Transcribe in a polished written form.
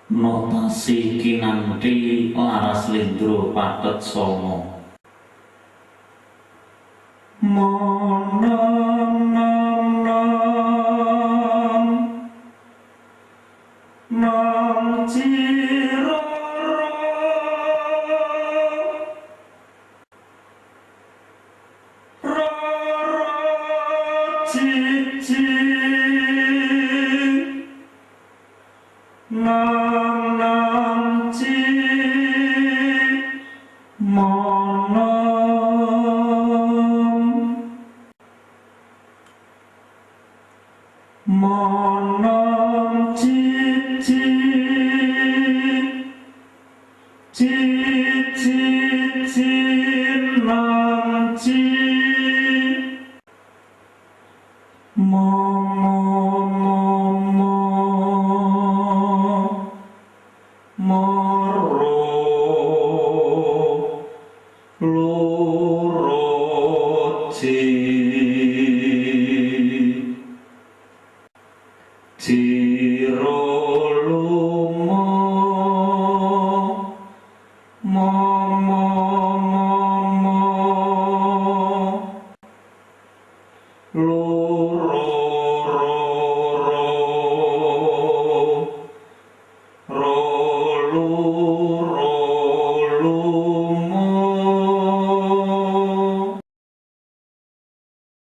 Notasi kinanthi laras lindro pathet sanga. Nam cirara rara cici nam ci monam cici cici nam ci moro loro